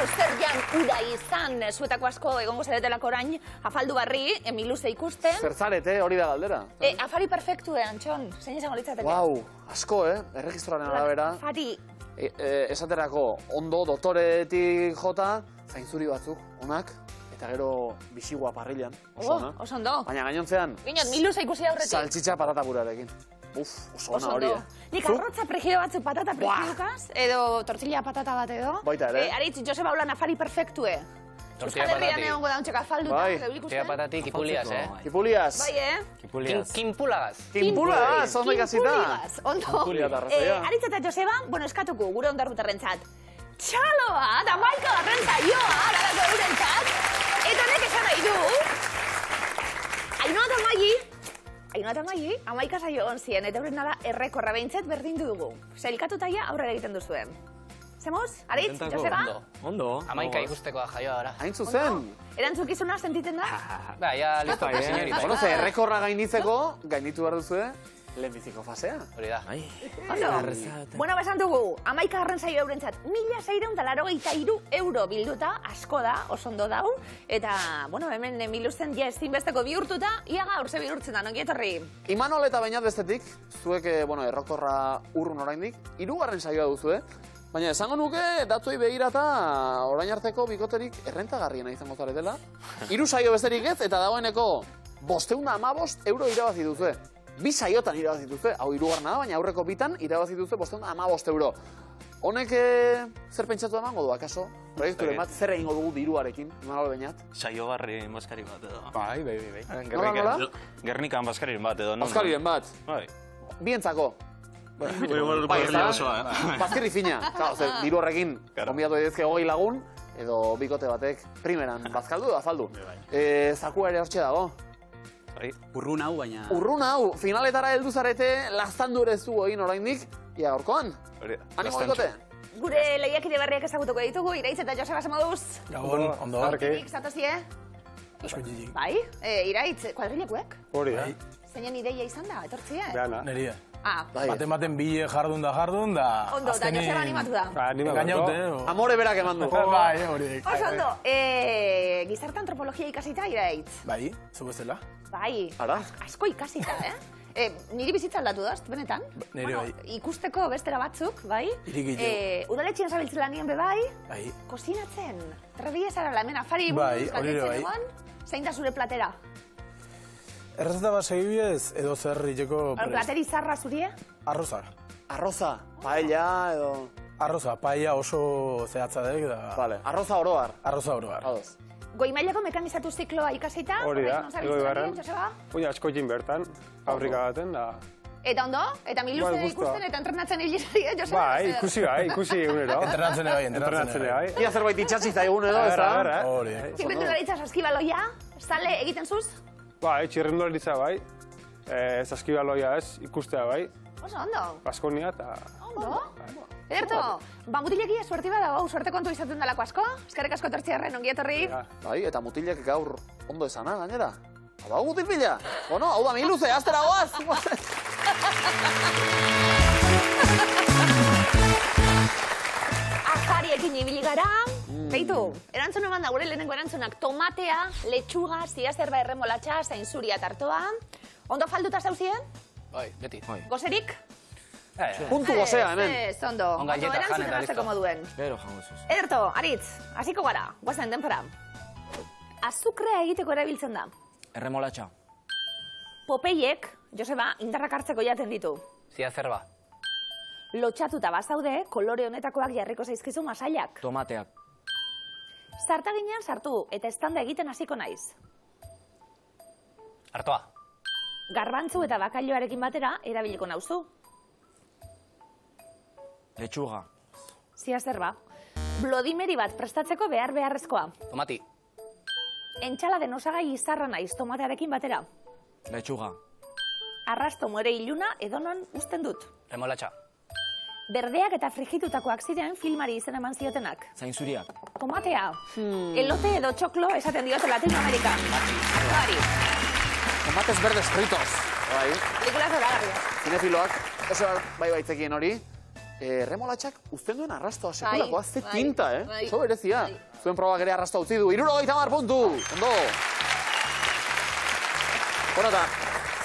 zer jan ura izan, zuetako asko egongo zaretelako orain, afaldu barri, emiluze ikusten. Zertzarete, hori da galdera. Afari perfektu, Antxon, zein izango litzateke? Wow, asko, erregistroaren arabera. Afari. Esaterako, ondo, doktoretik jota, zainzuri batzuk, onak, eta gero bisigua parrilan, oso ona. Oso ondo. Baina gainontzean, Gineot, miluze ikusi aurretik. saltxitxa patata purarekin. Uf, oso ona hori. Nik arrotza pregido batzuk patata pregidukaz, edo tortilla patata bat edo. Baita ere. Aritz, Joseba Ulan afari perfektue. Euskal Herrian egon godauntzek afalduta, geure ikusten. Tortilla patatik kipuliaz, Kipuliaz. Bai, Kimpulagaz. Kimpulagaz, ondo ikasita. Kimpulagaz, ondo. Aritz eta Joseba, eskatuko, gure ondarrutarrentzat. Txaloa, da maika darren zaioa, ararako eurentzat. Eta honek esan nahi du. Ainhoa eta Maili, amaika saio egon ziren, eta euren nala errekorra behintzet berdindu dugu. Zailkatu taia aurrera egiten duzuen. Zemoz? Aritz, Joseba? Ondo. Amaika ikusteko jaioa dara. Hain zuzen. Erantzukizuna sentitzen da? Ba, ya listo, señorita. Bueno, ze errekorra gainditzeko, gainditu behar duzue, lehenbiziko fasea. Hori da. Ondo. Bueno, besan dugu, amaika garren saio eurentzat, 1.683 euro bilduta, asko da, oso ondo dau, eta, bueno, hemen miluzen ja ezinbesteko bihurtuta, ia gaur ze bihurtzen da, nongi etorri. Imanol eta Beñat bestetik, zuek, errokorra urrun oraindik, 3. saioa duzue, baina esango nuke datuei begirata orain arteko bikoterik errentagarriena izango zaretela. 3 saio besterik ez, eta dagoeneko 515 euro irabazi duzue. 2 saiotan irabazi duzue, hau 3. baina aurreko 2 irabazi duzue 515 euro. Honek zer pentsatu emango du, akaso? Proiekturen bat, zer egingo dugu diruarekin, Imanol Beñat? Saio barri maskari bat edo. Bai. Nola? Gernikan maskariren bat edo. Oskariren bat. Bai. Bientzako. Bai, Bazkirri fina. Diru horrekin, konbidatu edizke 20 lagun, edo bikote batek primeran bazkaldu edo azaldu. Zakua ere hortxe dago. Urrun hau, baina... Urrun hau, finaletara heldu zarete, laztandu ere zu egin oraindik, ia gaurkoan. Animo bikote? Gure lehiakide berriak ezagutuko ditugu, Iraitz eta Joseba Samoduz. Gabon, ondo. Nik zatozie? Asko jiji. Bai, Iraitz, kuadrilekuek? Hori da. Zeinen ideia izan da, etortzie? Beana. Neria. Baten bile jardun da, Ondo, eta Joseba animatu da. Engañaute. Amore berak eman du. Bai, horiek. Oso ondo, gizarte antropologia ikasita, Iraitz? Bai, zu bezala. Bai, Ara? asko ikasita, Niri bizitza aldatu dazt, benetan? Nire bai. Ikusteko bestera batzuk, bai? Irikillo. Udaletxean zabiltzela nien be bai? Bai. Kozinatzen. Trebia zarala, hemen afari Bai, buruz hori galdetzen bai. egon? Zein da zure platera? Errezeta bat segibiez, edo zer iteko prest. Plateri zarra zurie? Arroza. Arroza, paella edo... Arroza, paella oso zehatzadek da... Vale, arroza oroar. Arroza oroar. Ados. Goi mailako mekanizatu zikloa ikasita? Hori da, Goi barren. Uina asko egin bertan, fabrika baten, da... Eta ondo? Eta miluzen ikusten eta entrenatzen hilizari, Joseba? Bai, ikusi egunero. Entrenatzen bai. Ia zerbait itxasita egun edo, ez da? Hori. Zipendularitza saskibaloia, zale egiten zuz? Bai, txirrendularitza bai, saskibaloia ez, ikustea bai. Oso ondo. Baskonia eta... Ondo? Ederto, mutilekia suerti bat dago, suerte kontu izaten dalako asko? Eskerrik asko tortziarren, ongi etorri? Bai, eta mutilek gaur ondo esana, gainera. Hau mutil pila? Bueno, hau da miluze, aztera goaz! Afariekin ibili gara. Beitu, erantzun eman da gure lehenengo erantzunak tomatea, letxuga, ziazerba erremolatxa, zainzuria tartoa. Ondo falduta zauzien? Bai, beti. Gozerik? Puntu gozea, hemen. Ez, ondo. Erantzun erazteko moduen. Gero jango zuz. Ederto, Aritz, hasiko gara, guazen denpora. Azukrea egiteko erabiltzen da. Erremolatxa. Popeiek, Joseba, indarrak hartzeko jaten ditu. Zia zerba. Lotxatuta bazaude, kolore honetakoak jarriko zaizkizu masailak. Tomateak. Zartaginean sartu eta estanda egiten hasiko naiz. Artoa. Garbantzu eta bakailoarekin batera erabiliko nauzu. Letxuga. Zia zerba. Blodimeri bat prestatzeko beharrezkoa. Tomati. Entxaladen osagai izarra naiz tomatearekin batera. Letxuga. Arrasto more iluna edonon uzten dut. Remolatxa. Berdeak eta frigitutakoak ziren filmari izen eman ziotenak. Zainzuriak. Tomatea. Elote edo txoklo esaten diote Latinoamerikan. Bari. Tomates verdes fritos. Bai. Pelikula zoragarria. Cinefiloak, oso bai baitzekien hori. Erremolatxak uzten duen arrastoa sekulakoa, ze tinta, bai, Oso berezia. bai. Zuen probak ere arrastoa utzi du. 70 puntu! Ondo! Bueno, eta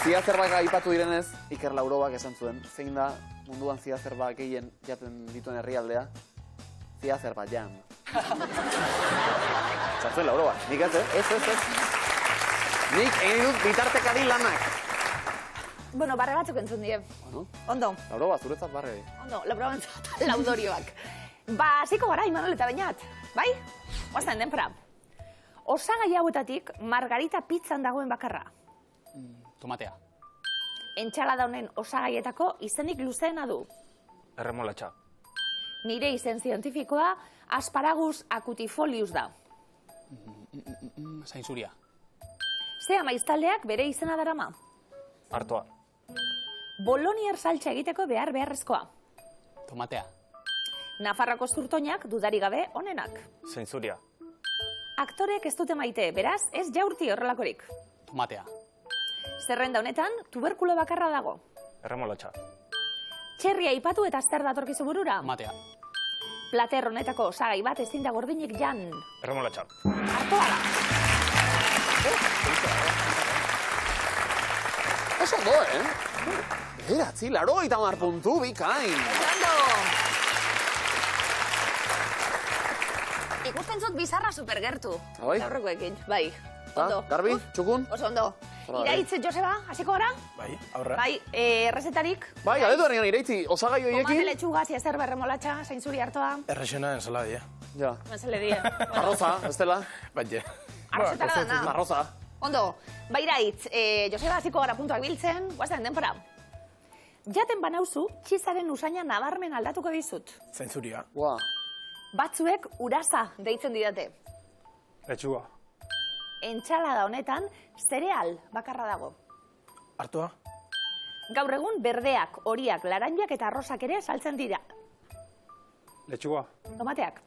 ziazerbak aipatu direnez, Iker Laurobak esan zuen, zein da munduan ziazerbak gehien jaten dituen herrialdea? Ziazerbajan. Zatzuen Laurobak, nik ez. Nik egin dut bitartekari lanak. Bueno, barre batzuk entzun die. Bueno, Ondo, Lauroba, zuretzat barre. ondo, laurabantzat laudorioak. Ba, hasiko gara, Imanol eta Beñat. Bai? Guazten denpora. Osagai hauetatik margarita pizzan dagoen bakarra. Tomatea. Entxalada honen osagaietako izenik luzeena du. Erremolatxa. Nire izen zientifikoa Asparagus acutifolius da. Zainzuria. Ze amaiztaldeak bere izena darama. Artoa. Bolonier saltsa egiteko beharrezkoa. Tomatea. Nafarroko zurtoinak dudari gabe onenak. Zainzuria. Aktoreek ez dute maite, beraz ez jaurti horrelakorik. Tomatea. Zerrenda honetan tuberkulo bakarra dago. Erremolatxa. Txerria aipatu eta zer datorkizu burura. Tomatea. Plater honetako osagai bat ezin da gordinik jan. Erremolatxa. Artoa da. Oso ondo, Beratzi, 80 puntu, bikain. Ikusten zut bizarra supergertu. Bai? Aurrekoekin, bai. Ondo. Garbi, txukun? Oso ondo. Zora, Iraitz, Joseba, hasiko gara? Bai, aurra. Bai, errezetarik. Bai, galdetu errean iraitzi, osagai Tomate hoiekin. letxuga, ziazer berremolatxa, zainzuri hartoa. Errexena ensaladia. Ja. Mazele die. Arroza, ez dela? Bai, je. Arrozetara da. Arroza. Ondo, bairaitz, Joseba hasiko gara puntuak biltzen, guazten denpora. Jaten banauzu, txizaren usaina nabarmen aldatuko dizut. Zainzuria. Ua. Batzuek uraza deitzen didate. Letxuga. Entxalada honetan, zereal bakarra dago. Artoa. Gaur egun berdeak, horiak, laranjak eta arrosak ere saltzen dira. Letxuga. Tomateak.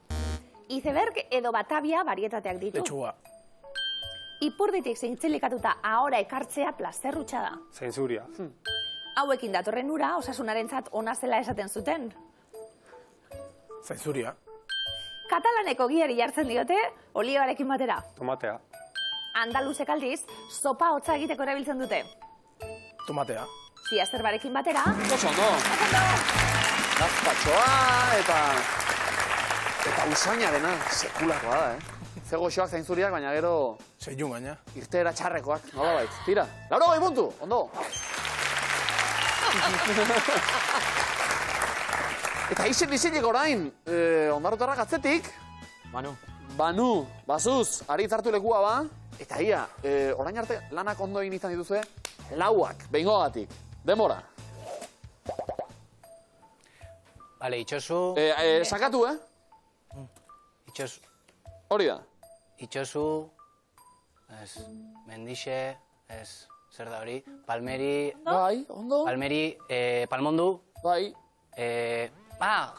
Iceberg edo Batavia varietateak ditu. Letxuga. Ipurditik zintzilikatuta ahora ekartzea plazerrutxa da. Zainzuria. Hauekin datorren ura, osasunarentzat ona zela esaten zuten. Zainzuria. Katalaneko giari jartzen diote, olioarekin batera. Tomatea. Andaluzek aldiz, sopa hotza egiteko erabiltzen dute. Tomatea. Ziazerbarekin batera. Oso ondo. Gazpatxoa eta usainarena, sekulakoa da, Ze goxoak zainzuriak, baina gero Seilun gaina. irteera txarrekoak, nolabait. Tira, 80 puntu, ondo. Eta izen dizinek orain, ondarrotarrak atzetik. Banu, bazuz, aritz hartu lekua ba. Eta ia, orain arte lanak ondo egin izan dituzue, lauak, behingoagatik. Demora. Bale, itxosu... Sakatu, Itxosu... Hori da. Itxosu... Ez... Mendixe... Ez... Zer da hori? Palmeri... Bai, ondo. Palmeri... Palmondu... Bai,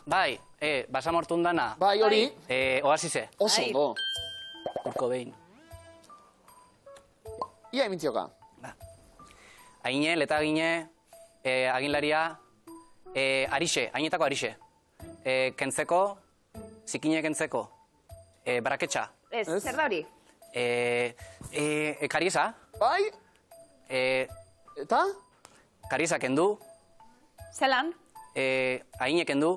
Bai... Basamortun dana... bai, hori. Oasise... Oso Bai. ondo. Urko behin... Ia emintzioka. Aine, leta gine... Aginlaria... Arixe, ainetako arixe. Kentzeko... Zikine kentzeko... Baraketxa... Ez, zer da hori? Kariesa... Bai, eta? Kariesa kendu... Zelan? Aine kendu...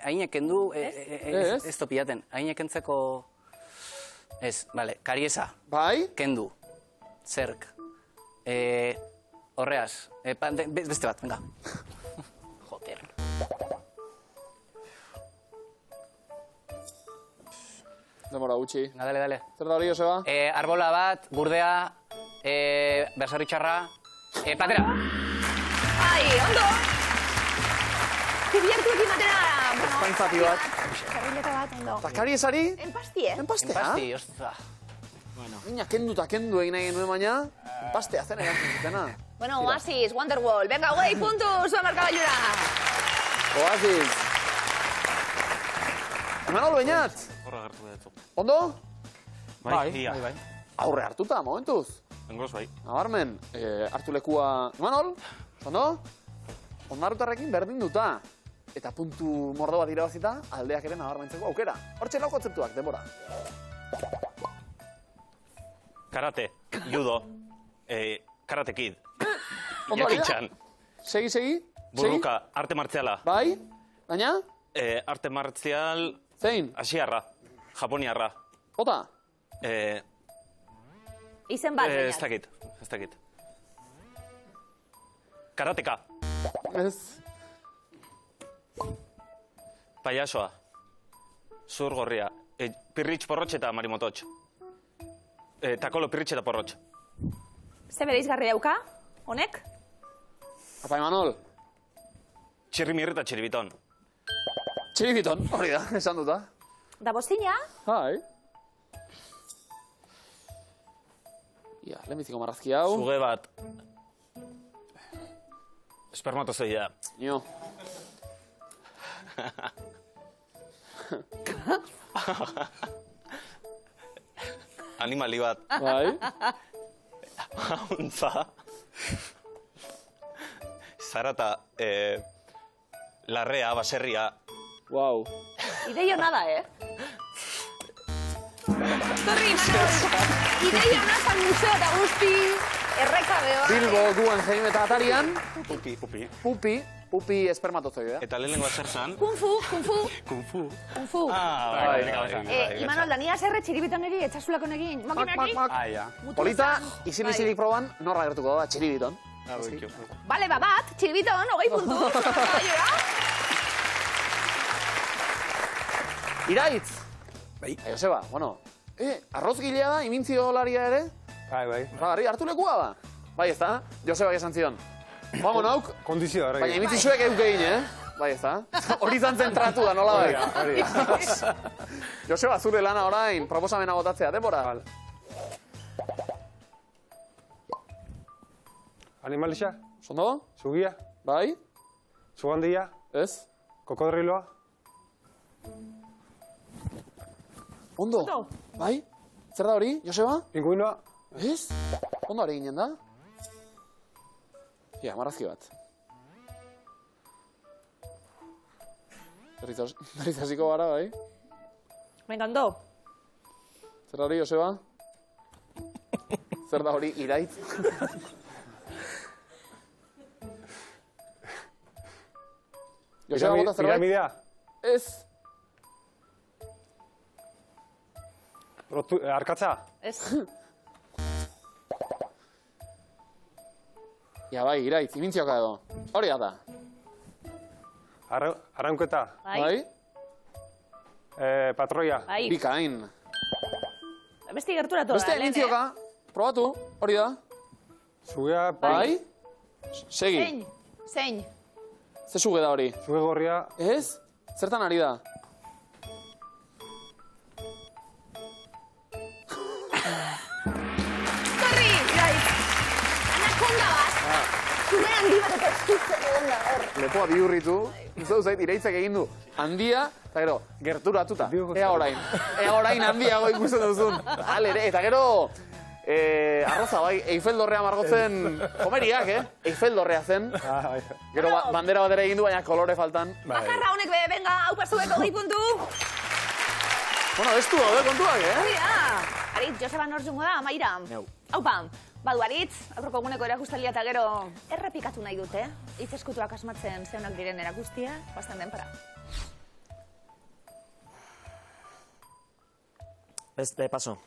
Aine kendu... Ez? Ez topiaten. Aine kentzeko... Ez, bale, kariesa... Bai, Kendu. Zerk. Horreaz. Beste bat, venga. Joder. demora gutxi. Dale. Zer da hori, Joseba? Arbola bat, gurdea, bersarritxarra, platera. Ai, ondo! Kubiertuekin batera... Espaintzati bat. Zerrileta bat, ondo. Eta kariesari? Empasti, Empastea? Empasti, ostra. Ina, kendu egin nahi genuen baina, empastea zen erantzun zutena. Bueno, Oasis, Wonderwall, venga, güey, puntu, zuen markabailura. Oasis. Imanol, Beñat. Horra gertu behatzu. Ondo? Bai, ia. Aurre hartuta, momentuz. Bengoz bai. Nabarmen, hartu lekua... Imanol? Ondo? ondarrutarrekin berdin duta. Eta puntu mordo bat irabazita, aldeak ere nabarmentzeko aukera. Hortxe lau kontzeptuak, denbora. Karate, judo, karate kid, Ondo ari da? Jackie Chan, Segi. burruka, arte martziala, Bai? Baina? arte martzial, Zein? asiarra, japoniarra, Ota? Izen bat, ez baina. dakit. Karateka, Ez. payasoa, zur gorria, pirritx porrotx eta marimototx. Takolo pirritx eta porrotx. Ze bereizgarri dauka, honek? Apa Imanol? Txirrimir eta txiribiton. Txiribiton, hori da, esan duta. Da bozina? Bai. Ia, lehenbiziko marrazki hau. Zuge bat. Espermatozoidea. Nio. Animali bat. Bai. Hauntza. Zarata, larrea, baserria. Wow. Ideia nada, Torri, Imanol! Ideia nada, museo eta guzti, errekabea. Bilbo, Guggenheim eta Atarian. Pupi. Pupi espermatozoidea. Eta lehenengo zer zan? Kung fu. Kung fu. Kung fu. Bai. Imanol, da nia zerre txiribiton eri, etxasulako negin. Makinari? Polita, isil-isilik proban, norra gertuko da, txiribiton. Bale, bat, txiribiton, 20 puntu. Iraitz! Bai. Joseba, bueno, arrozgilea da, imintziolaria ere? Bai. Harri, hartu lekua da? Bai, ez da? Joseba esan zion. Vamos, nauk, Kondizio da, baina imintzizuek euke egin, Bai, ez da? Hori zantzen tratu da, nola bai? Joseba, zure lana orain, proposamena botatzea, denbora? Animalixa, Zondo? zugia, Bai? zugandia, Ez? kokodriloa, Ondo? Bai? Zer da hori, Joseba? pinguinoa, Ez? Ondo ari ginen da? Ia, marrazki bat. Berriz hasiko gara, bai? Me encantó. Zer da hori, Joseba? Zer da hori, Iraitz? Joseba, bota zerbait? piramidea, Ez. arkatza, Ez. Ja, bai, Iraitz, imintzioka edo. Hori da. arraunketa, Bai? patroia, Bai. Bikain. Besti gerturatu da, Beste imintzioka, probatu, hori da. zugia, Bai? Segi, Zein. ze suge da hori? zuge gorria, Ez? Zertan ari da? Torri, Iraitz. Anakonda bat. Zume handi bat eta estutzen egon da, hor. Lepoa bihurritu, uste duzait, Iraitzak egin du handia, eta gero, gerturatuta. Ea orain handiago ikusten duzun. Alere, eta gero, arroza bai, Eiffel dorrea margotzen komeriak, Eiffel dorrea zen. Gero bandera bat ere egin du, baina kolore faltan. Bakarra honek be, venga, hau pasuek 20 puntu. Bueno, ez du daude kontuak, Hori da. Aritz, Joseba nor jungo da, Amaira. Neu. Haupa, badu Aritz, aurreko eguneko erakustalia eta gero errepikatu nahi dute. Hitz eskutuak asmatzen zeunak diren erakustia, bastan denpara. Beste, paso.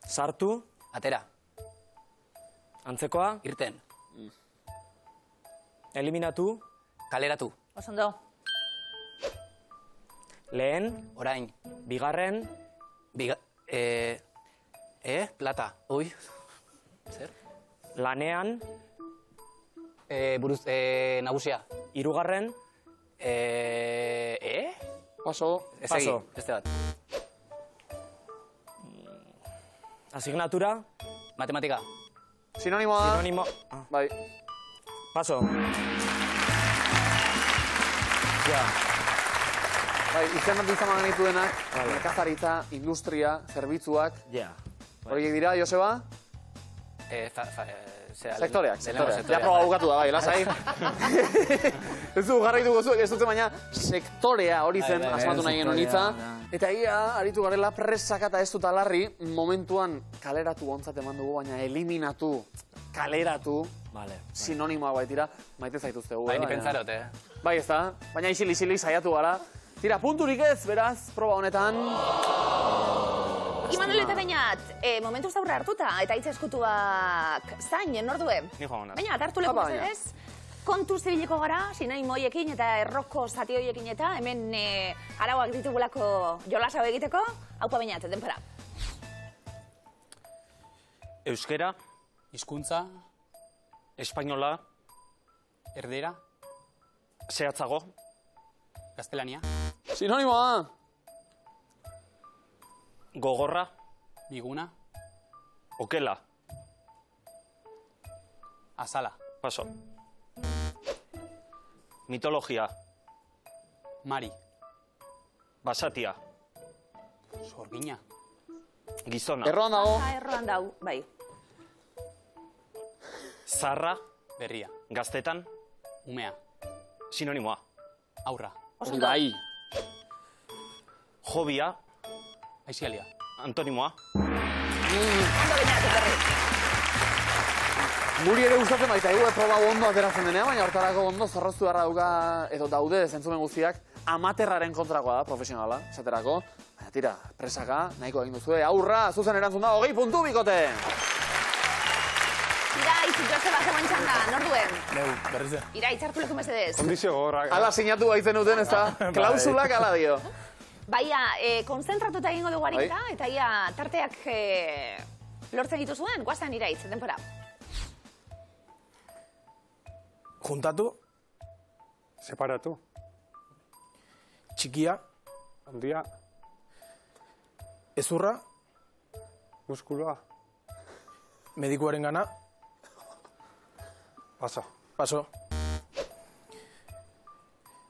Sartu. Atera. Antzekoa. Irten. Eliminatu. Kaleratu. Osondo. Lehen. Orain. Bigarren. Plata. Ui. Zer? Lanean. Buruz, nagusia. Hirugarren. Paso. Paso. Beste bat. Asignatura. Matematika. Sinonimoa da. Sinonimo. Bai. Paso. Bai, izan izan genituenak, nekazaritza, industria, zerbitzuak. Ja. Horiek dira, Joseba? Sektoreak. Ja proba bukatu da, bai, lasai. Ez du jarraituko zuek, ez dute baina sektorea hori zen asmatu nahi genuen hitza. Eta ia, aritu garela presaka eta ez dut alarri, momentuan kaleratu ontzat eman dugu, baina eliminatu, kaleratu, sinonimoa baitira, maite zaituztegu. Bai, ni pentsarot, Bai, ez da, baina isili saiatu gara. Tira, punturik ez, beraz, proba honetan. Imanol eta Beñat, momentu zaurra hartuta, eta hitz eskutuak zain, nordue. Ni joan naz. Baina, hartu leku ez? Kontu zibiliko gara, sinonimoiekin eta erroko zati horiekin eta hemen arauak ditugulako jolas hau egiteko. Haupa Beñat, denpora. Euskera, Hizkuntza, espainola, erdera, zehatzago, gaztelania, Sinonimoa! gogorra, biguna, okela, azala, paso. Mitologia, mari, basatia, sorgina, gizona, Erroan dago. Erroan dau, bai. zarra, berria, gaztetan, umea, sinonimoa, aurra, Hori bai. hobia, aizialia, antonimoa, Ondo Beñat, etorri. Guri ere gustatzen baita, proba ondo ateratzen denean, baina hortarako ondo zorroztu beharra dauka, edo daude zentzumen guztiak, amaterraren kontrakoa da, profesionala, esaterako. Baina tira, presaka, nahiko egin duzue, aurra, zuzen erantzun da, 20 puntu bikote! Iraitz, Joseba, zegoen txanda, norduen. Neu, berriz de. Iraitz, hartu leku mesedez. Kondizio gogorrak. Ala sinatu baitzen duten, ez da? Klausulak ala dio. Baia, konzentratuta egingo dugu ariketa, eta ia tarteak lortzen dituzuen, guazan Iraitz, denpora. Juntatu, Separatu, txikia, handia, ezurra, muskuloa, medikuaren gana, paso, paso.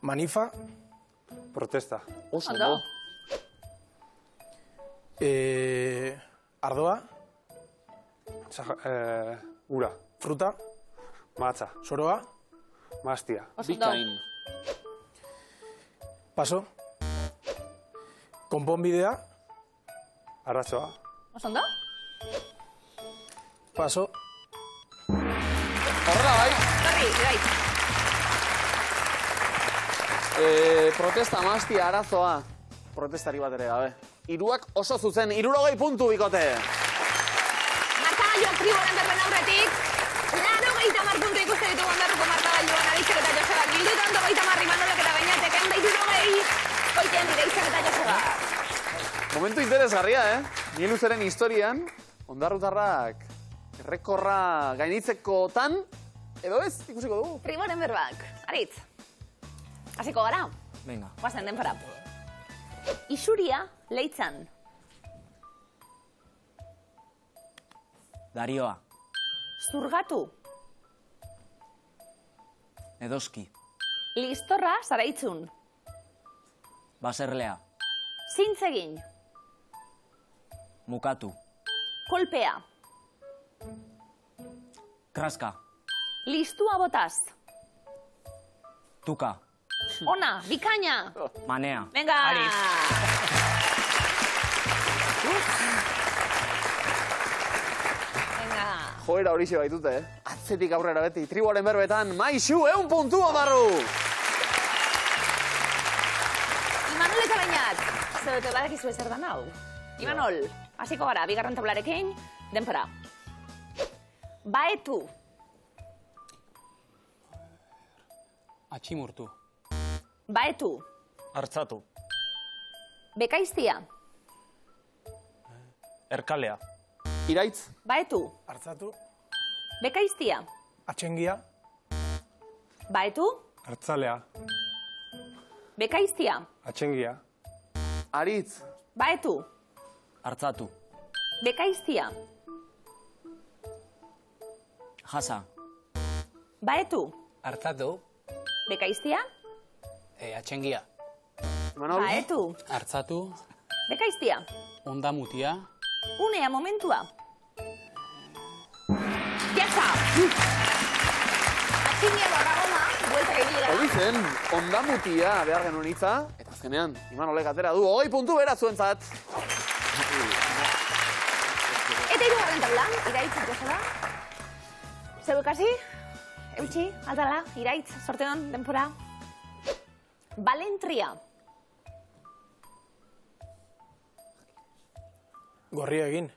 Manifa, protesta, Oso Ondo. ondo. ardoa, ura, fruta, matza, soroa, mastia, Oso ondo. Bikain. paso. Konponbidea, arratzoa, Oso ondo? paso. Horrela bai. Torri, Iraitz. Protesta mastia arazoa. Protestari bat ere gabe. Hiruak oso zuzen, 60 puntu bikote. Markagailuak triboren berben aurretik. 90 puntu ikuste ditugu ondarruko markagailuan Aritzek eta Josebak. Bilduta ondo 30 Imanolek eta Beñatek, 60 koiten dira Itzek eta Joseba. Momentu interesgarria, Ni luzeren historian, ondarrutarrak errekorra gainitzekotan, edo ez, ikusiko dugu. Triboren berbak. Aritz. Hasiko gara. Venga. Guazen denpora. Isuria leitzan. Darioa. Zurgatu. Edoski. Listorra zaraitzun. Baserlea. Zintzegin. Mukatu. Kolpea. Kraska. Listua botaz. Tuka. Ona, bikaina. Manea. Venga! Venga. Joera horixe baitute, Atzetik aurrera beti, triboren berbetan, Maixu, 100 puntu ondarru! Imanol eta Beñat. Zerete badakizu ezer da nau. Imanol, hasiko gara, bigarren tablarekin, denpora. Baetu. atximurtu, Baetu. hartzatu, Bekaiztia. erkalea, Iraitz, Baetu. Hartzatu, Bekaiztia. atxengia, Baetu. hartzalea, Bekaiztia. atxengia, Aritz, Baetu. Hartzatu. Bekaiztia. Jasa. Baetu. hartzatu, Bekaiztia. atxengia, Manol, Baetu. hartzatu, Bekaiztia. onda mutia, Unea momentua. Atxinia barragoma, buelta gehiera. Hori zen, ondamutia behar genuen hitza, eta azkenean, Imanolek atera du, 20 puntu bera zuentzat. Eta hirugarren tabla, iraitz Joseba. Zeu ikasi? Eutxi, aldala, iraitz, sorteon, denpora. Balentria. Gorria egin.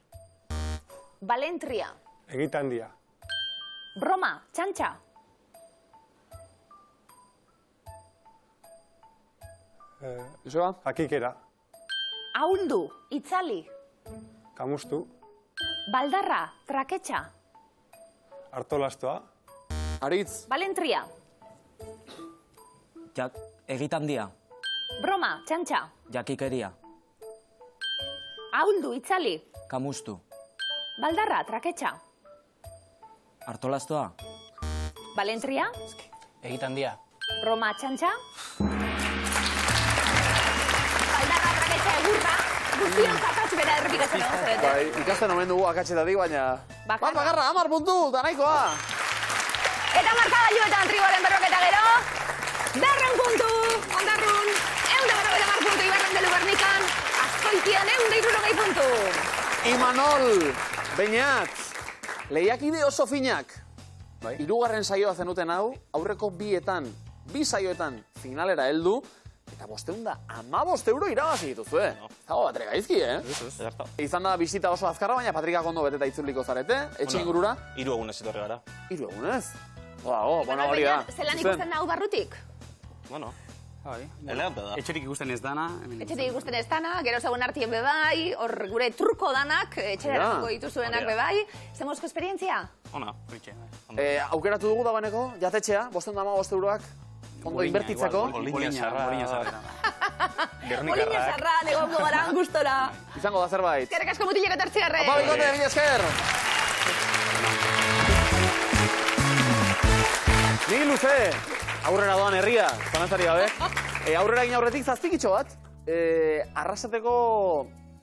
Balentria. Egitan dia. Broma, txantxa. Joseba? Jakikera. Ahuldu, itzali. Kamustu. Baldarra, traketxa. Artolastoa. Aritz? Balentria. Egitandia, Broma, txantxa. jakikeria, Ahuldu, itzali. kamustu, Baldarra, traketxa. artolastoa, Balentria. Egitan dia. Broma, txantxa. Baldarra, traketxa, egurra. Guztion kakatx bera errepikatzen egon zarete. Bai, ikasten omen dugu akatxetatik, baina... Bakarra. Bat bakarra, 10 puntu, da nahikoa! Eta markagailuetan triboren berroketa gero. 200 puntu, Ondarrun. 150 puntu, Ibarren de Lubernikan. Azkoitian 160 puntu. Imanol, Beñat, lehiakide oso finak. Hirugarren saioa zenuten hau, aurreko bi saioetan finalera heldu, eta 515 euro irabazi dituzue. Zago bat ere gaizki, Izan da bisita oso azkarra, baina Patrikak ondo beteta itzuliko zarete, etxe ingurura. 3 egunez etorri gara. 3 egunez? Bueno, hori da. Zelan ikusten hau barrutik? Bueno, Bai. elegante da. Etxerik ikusten ez dana. Etxetik ikusten ez dana, gero zegoen artien bebai, hor gure truko danak, etxera eratuko dituzuenak bebai. Zemozko esperientzia? Ona, fritxe. Aukeratu dugu dagoeneko, jatetxea, 515 euroak, ondo inbertitzako. Bolina sarra. Bolina sarra, negongo gara, gustora. Izango da zerbait. Eskerrik asko mutilek eta hartzigarre. Apa, bikote, mila esker! Ni luze, aurrera doan herria, zalantzari gabe. Aurrera egin aurretik zazpikitxo bat. Arrasateko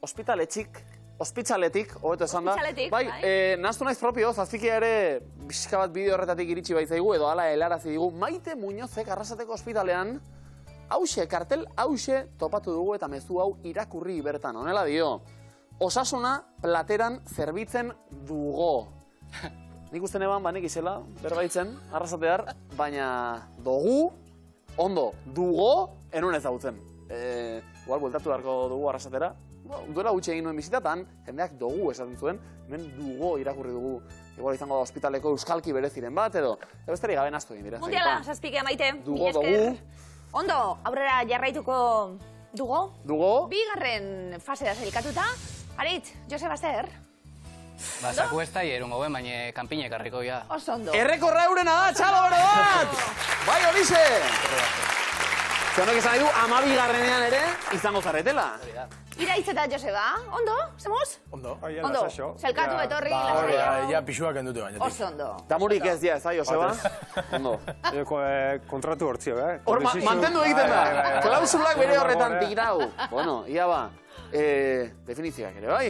ospitaletik, hobeto esan da. Ospitaletik, Bai, bai. naztu naiz propio, zazpikia ere bizka bat bideo horretatik iritsi baitzaigu, edo hala helarazi digu. Maite Muñozek Arrasateko ospitalean, kartel hause topatu dugu eta mezu hau irakurri bertan. Honela dio, osasuna plateran zerbitzen dugo. Nik uste neban, nik izela, berbaitzen, arrasatear, baina dugu, ondo, dugo, enun ezagutzen. Igual, bueltatu beharko dugu arrasatera. Duela gutxi egin nuen bizitatan, jendeak dugu esaten zuen, hemen dugo irakurri dugu. Igual izango da ospitaleko euskalki bereziren bat, edo besterik gabe naztu egin dira. Mundiala, zazpikea maite. Dugo, Mila esker. dugu. Ondo, aurrera jarraituko dugo. Dugo. Bigarren fasea zelikatuta. Aritz, Joseba zer? Basaku ez da hierungo ben, baina kanpinek harriko ja. Oso ondo. Errekorra eurena da, txalo bero bat! Bai, horixe! Zionok esan nahi du, 12garrenean ere izango zarretela. Iraitz eta Joseba, ondo? Zemuz? Ondo. Ondo, zelkatu betorri, Hori, lasai. ja pixuak endute baina. Oso ondo. Damurik ez dia, ez da, Joseba? Ondo. Kontratu hortzio, Hor, mantendu egiten da. Klausulak bere horretan tirau. Bueno, ia ba. Definizioak ere, bai?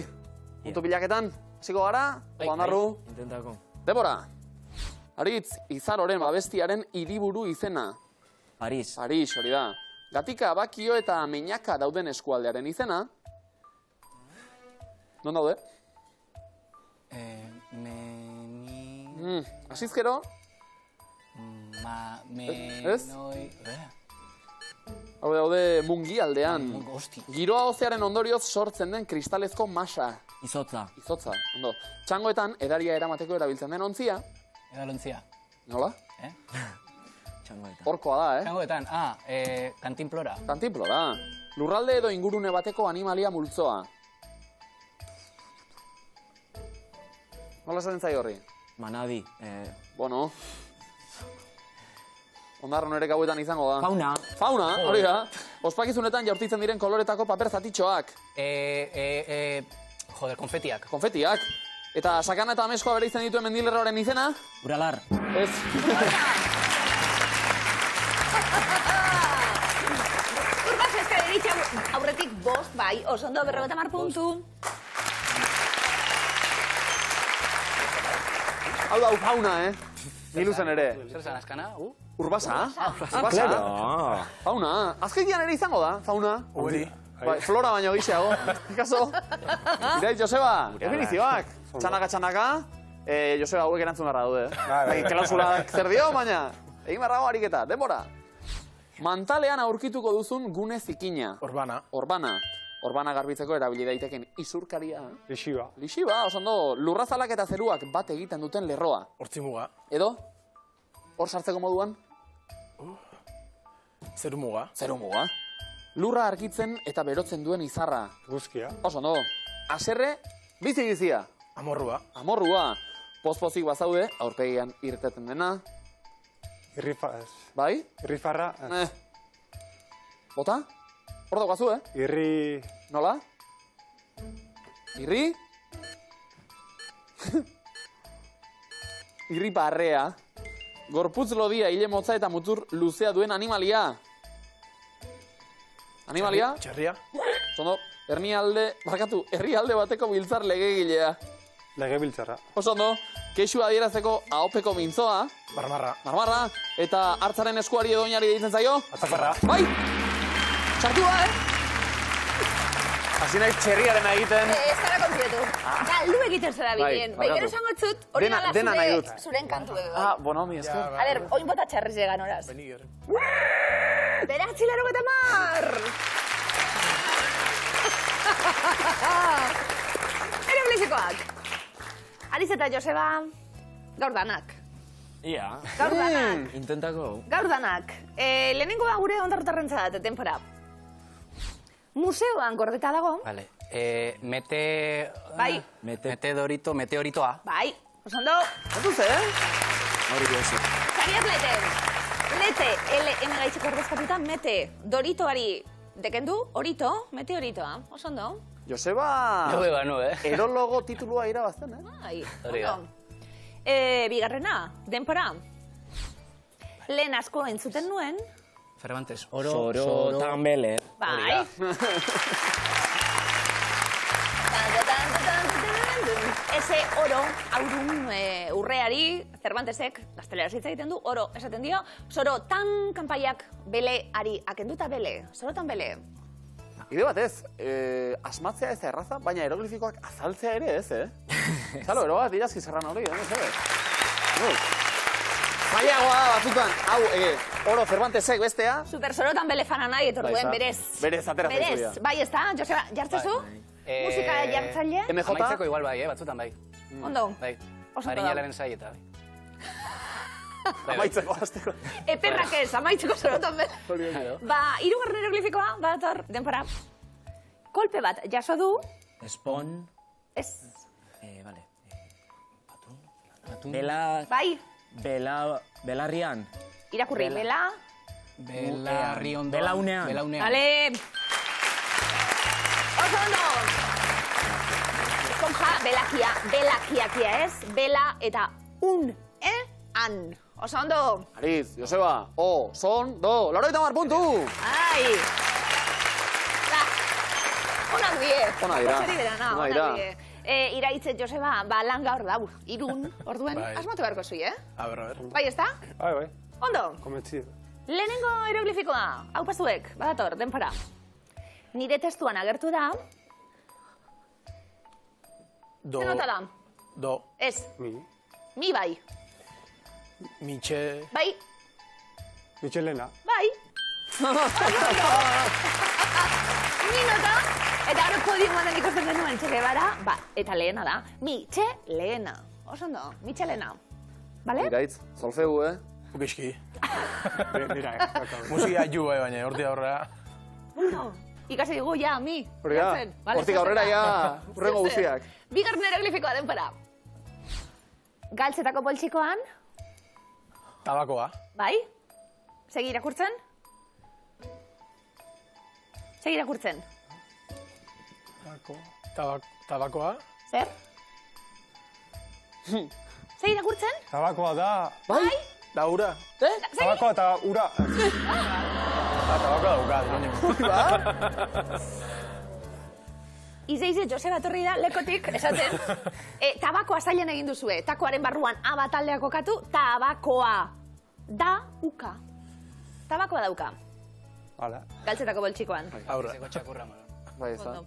Puntu pilaketan, hasiko gara, Ondarru. intentako. Debora. Aritz, Izaroren babestiaren hiriburu izena. Paris, Paris, hori da. Gatika, Bakio eta Meñaka dauden eskualdearen izena. Non daude? Asizkero? Ez? Hau daude Mungi aldean. Giroa ozearen ondorioz sortzen den kristalezko masa. izotza, Izotza, ondo. Txangoetan edaria eramateko erabiltzen den ontzia. Edalontzia. Nola? txangoetan. Horkoa da, Txangoetan, kantinplora. Kantinplora. Lurralde edo ingurune bateko animalia multzoa. Nola esaten zai horri? Manadi, Bueno. Ondarron ere gauetan izango da. fauna, Fauna, hori da. Ospakizunetan jaurtitzen diren koloretako paper zatitxoak. Joder, konfetiak. Konfetiak. Eta sakana eta ameskoa bereizten dituen mendilerroaren izena? uralar, Ez. Urba zezka deritxa aurretik bost, bai, oso ondo 50 puntu. Hau da, fauna, Miluzen ere. Zer zan azkana? Urbasa? Urbasa? Fauna. Azkeikian ere izango da, fauna. Uri. Bai, flora baino gizeago. Ikaso. Irait, Joseba, definizioak. Txanaka. Joseba, hauek erantzun garra daude. Bai, klausulak zer dio, baina. Egin barrago ariketa, denbora. Mantalean aurkituko duzun gune zikina. Orbana. Orbana garbitzeko erabili daiteken isurkaria. Lixiba. Lixiba, oso ondo, lurrazalak eta zeruak bat egiten duten lerroa. Hortzimuga. Edo? Hor sartzeko moduan? Zerumuga. Zerumuga. Lurra argitzen eta berotzen duen izarra. Guzkia. Oso ondo. Aserre, bizi-bizia. Amorrua. Amorrua. Poz-pozik bazaude, aurpegian irteten dena. Bai? Irrifarra. Bota? Hor daukazu, Irri... Nola? Irri? Irri barrea. Gorputz lodia, hile motza eta mutur luzea duen animalia. Animalia? Txerria. Zondo, herrialde bateko biltzar legegilea. Lege biltzarra. Oso ondo, kexu adierazeko ahopeko mintzoa. Marmarra. Eta hartzaren eskuari edo oinari deitzen zaio? Atzaparra. Bai! Sartua, Hasi nahi txerriaren egiten. Ez gara konfietu. Galdu egiten zara bilen. Bai, gero esango txut, hori gala zuren kantu edo. Bueno, mi esker. A ber, oin bota txarriz llegan horaz. Beratzi 80. Eroglifikoak. Ariz eta Joseba, gaur danak. Ia. Gaur danak. Intentako. Gaur danak. Lehenengoa gure ondarrotarrentzat, denpora. Museoan gordeta dago. Vale. Mete... Bai. Meteoritoa. Bai. Osondo. Otu ze, Hori gozo. Zariat lete, LM gaitzeko ordezkatuta, mete, doritoari dekendu, orito, meteoritoa. Osondo. Joseba... No, Erologo titulua irabazten, Bai. Hori da. Bigarrena, denpora. Lehen asko entzuten nuen. Cervantes. Soro tambele. Bai. Ese oro, aurun urreari, Cervantesek, gaztelera hitz egiten du, oro esaten dio, soro tan kanpaiak beleari akenduta bele, sorotan bele. Ide batez, asmatzea ez da erraza, baina eroglifikoak azaltzea ere ez, Zalo, ero bat irazki zerran hori, Zailagoa da batzutan, hau, oro Cervantesek bestea. Super sorotan bele fana nahi, etorduen, berez. Berez, atera zaizu Berez, bai ez da, Joseba, jartzezu? Musika jartzaile? MJ? Amaitzeko igual bai, batzutan bai. Ondo. Bai. Oso ondo Marinalaren saieta, bai. Amaitzeko hasteko. Eperrak ez, amaitzeko sorotan bele. Ba, hirugarren eroglifikoa, badator, denpora. Kolpe bat jaso du. Espon. Ez. Vale. Bela... Bai, Belarrian. irakurri, bela. Belarriondo. Belaunean. Vale. Oso ondo. Esponja, belakiakia ez, bela eta an. Oso ondo. Ariz, Joseba, son, do, 80 puntu! Ai. Onak die. Ona dira. Potxeri berana, Ona onak dira. die. Iraitze, Joseba, lan gaur dau, irun, orduen, asmatu beharko zui, A ver. Bai, ez da? Bai. Ondo. Komentzido. Lehenengo eroglifikoa, hau pazuek, badator, denpora. Nire testuan agertu da. Do. Zer nota da? Do. Ez. Mi. Mi bai. Mitxe. Bai. Michelena. Bai. Mi nota. Eta hori podiuman ikusten genuen Txekebara, eta lehena da. Michelena. Oso ondo, Michelena. Bale? Iraitz, solfegu, Ukiski. Nira, Musika ju, baina, hortik aurrera. Bueno, ikasi dugu, ja, mi. Hori da, Jartzen. Vale, hortik aurrera ja, urrengo Zer. guztiak. Bigarren eroglifikoa denpora. Galtzetako poltsikoan, Tabakoa. bai? Segi irakurtzen? Segi irakurtzen. Tabakoa. Zer? Segi irakurtzen? Tabakoa da... Bai? Da ura. Tabakoa eta ura... Tabakoa dauka, Izeize Joseba etorri da lekotik, esaten, tabakoa zailen egin duzue. Takoaren barruan A bat aldea kokatu, tabakoa. Da, uka. Tabakoa dauka. Hala. Galtzetako boltsikoan. Aurra. Zeko txakurra, mano. Bai, ez da.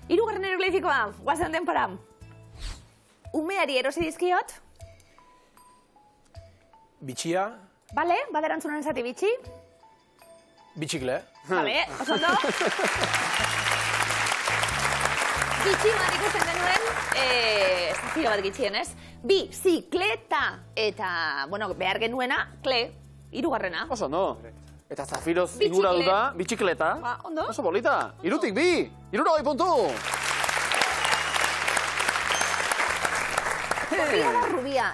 Hirugarren eroglifikoa, guazen denpora. Umeari erosi dizkiot, Bitxia, bale, baderantzunan zati bitxi. bitxikle. Bale, oso ondo. Bitxi bat ikusten denuen, zazio bat gitxien, ez? Bizikleta eta, bueno, behar genuena, kle, hirugarrena. Oso ondo. Eta zafiroz Bitxikle. inguratuta, bitxikleta. Ba, ondo. Oso polita. 3 bi, 60 puntu. Rubia da rubia,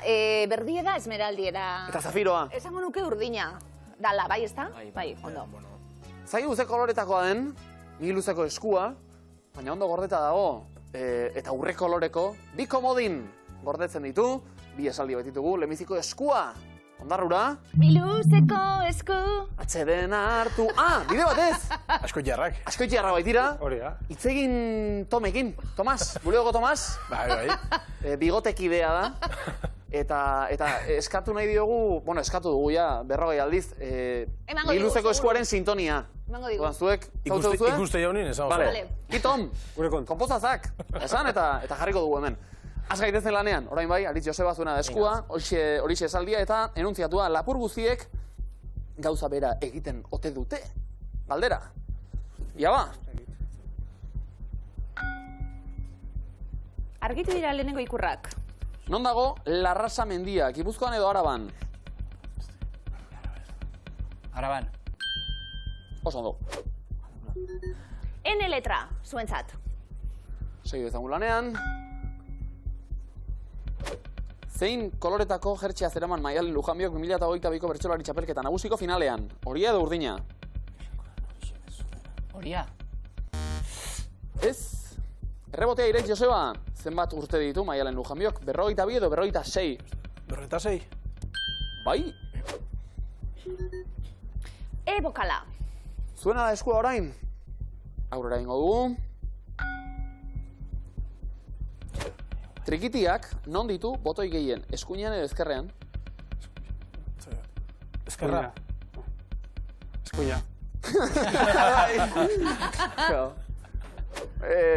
berdie da esmeraldiera. Eta zafiroa. Esango nuke urdina. Dala, bai, ezta? Bai, ondo. Zaigu ze koloretakoa den, nigi luzeko eskua, baina ondo gordeta dago. Eta urre koloreko, bi komodin gordetzen ditu, bi esaldi baititugu, lemiziko eskua. Ondarrura, Biluzeko esku. atxeden hartu. Bide batez! Asko jarrak. Askoitiarra baitira. Hori da. Itzegin Tomekin, Tomas, buleoko Tomas. Bai. Bigotekidea da. Eta eskatu nahi diogu, bueno, eskatu dugu ja, 40 aldiz, Emango nigi digu, luzeko seguro. eskuaren sintonia. Emango digu. Orduan, zuek, zautzen duzue? Ikuste jaunin, esan Vale. Vale. Kitom, Gure kontu. konpozazak, esan eta jarriko dugu hemen. Az gaitezen lanean, orain bai, Aritz Joseba zuena da eskua, horixe esaldia eta enuntziatua lapur guztiek gauza bera egiten ote dute. Galdera. Ia ba, Argitu dira lehenengo ikurrak. non dago Larrasa mendia, Gipuzkoan edo Araban? Araban. Oso ondo. N letra, zuentzat. Segi dezagun lanean. Zein koloretako jertxea zeraman Maialen Lujanbiok 2022ko bertsolari txapelketa nagusiko finalean? Horia edo urdina? Horia. Ez. Errebotea Iretz Joseba. Zenbat urte ditu Maialen Lujanbiok? 42 edo 46? 46. Bai. E bokala. Zuena da eskua orain? Aurrera ingo dugu. Trikitiak non ditu botoi gehien? Eskuinean edo ezkerrean? Eskerra. Eskuina.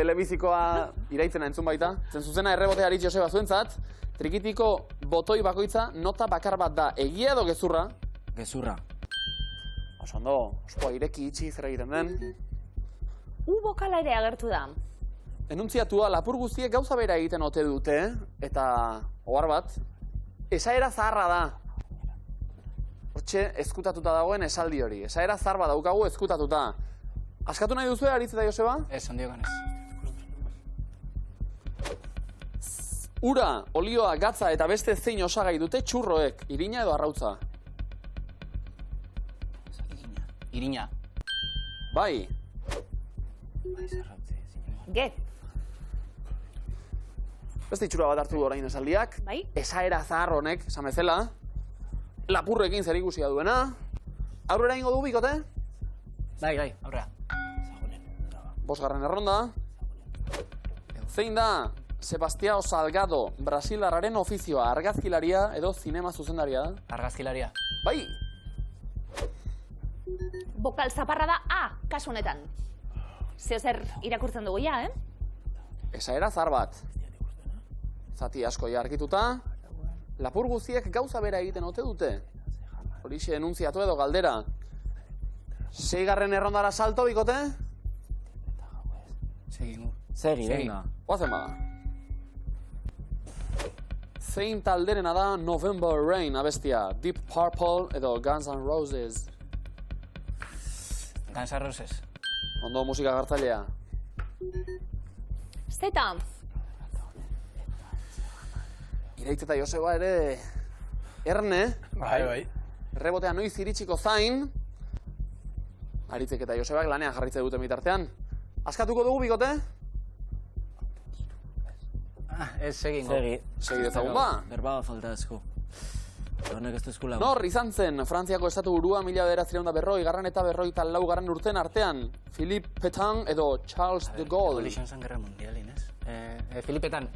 Lebizikoa iraitzena entzun baita. Zen zuzena errebotea Aritz Joseba zuentzat. Trikitiko botoi bakoitza nota bakar bat da. Egia edo gezurra? Gezurra. Oso ondo, oskoa ireki itxi zer egiten den. U bokala ere agertu da. Enuntziatua lapur guztiek gauza bera egiten ote dute, eta ohar bat, esaera zaharra da. Hortxe, ezkutatuta dagoen esaldi hori. Esaera zahar bat daukagu ezkutatuta. Askatu nahi duzu, Aritz eta Joseba? Ez, ondiogan ez. Ura, olioa, gatza eta beste zein osagai dute txurroek, irina edo arrautza? Irina. Bai, Ge, beste itxura bat hartu du orain esaldiak. bai? Esaera zahar honek, esan bezala, lapurrekin zer ikusia duena. Aurrera ingo du bikote? Bai, aurrea. Bosgarren erronda. Zein da Sebastião Salgado, Brasilarraren ofizioa, argazkilaria edo zinema zuzendaria da? Argazkilaria. Bai, Bokal zaparra da A, kasu honetan. Zeo zer irakurtzen dugu ja, esaera zahar bat. Zati asko ja argituta. Lapur guztiek gauza bera egiten ote dute? Horixe enuntziatu edo galdera. 6. errondara salto, bikote? Segingu. Segi, Segi. venga. Oazen bada. Zein talderena da November Rain abestia? Deep Purple edo Guns N' Roses? Guns N' Roses. Ondo musika gartzailea. Zeta, Iraitz eta Joseba ere erne. Bai. Errebotea noiz iritsiko zain. Aritzek eta Josebak lanean jarritzen duten bitartean. Askatuko dugu bikote? Ez, segingu. Segi. Segi dezagun ba. Berba falta asko. Honek ez du eskula. Nor izan zen Frantziako estatu burua 1940 garran eta 44 garran urten artean? Philippe Pétain edo Charles de Gaulle? Hori izan zen gerra mundialin, ez? Filipetan.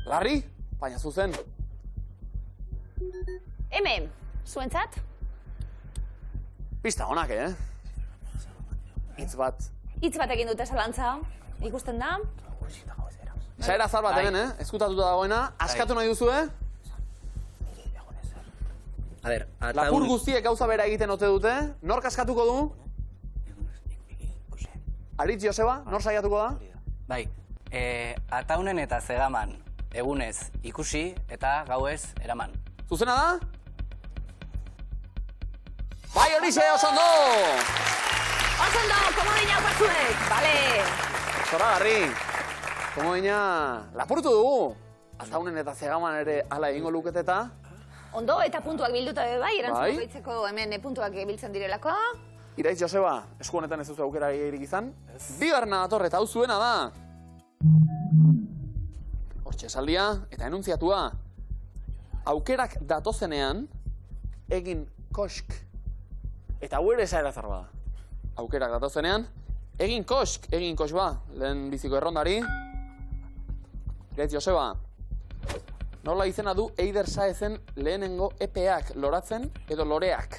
Larri, baina zuzen. Hemen, zuentzat? Pista honak, Hitz bat. Hitz bat egin dute zalantza, ikusten da? Esaera azal bat hemen, Eskutatuta dagoena. Askatu nahi duzu, A ber, Lapur guztiek gauza bera egiten ote dute. Nork askatuko du? Aritz Joseba, nor saiatuko da? Bai, ataunen eta zegaman egunez ikusi eta gauez eraman. Zuzena da? Bai, horixe, oso ondo! Oso ondo, komodina batzuek, bale! Zoragarri, komodina lapurtu dugu. Ataunen eta zegaman ere hala egingo luketeta. Ondo eta puntuak bilduta be bai, erantzun Bai. baitzeko hemen puntuak biltzen direlako. Iraitz Joseba, esku honetan ez duzu aukera egirik izan. Bigarrena dator eta hau zuena da. Hortxe esaldia eta enuntziatua. Aukerak datozenean, egin kosk. Eta hau ere esaera zarba da. Aukerak datozenean, egin kosk ba, lehen biziko errondari. Iraitz Joseba, nola izena du Eider Saezen lehenengo epeak, loratzen edo loreak?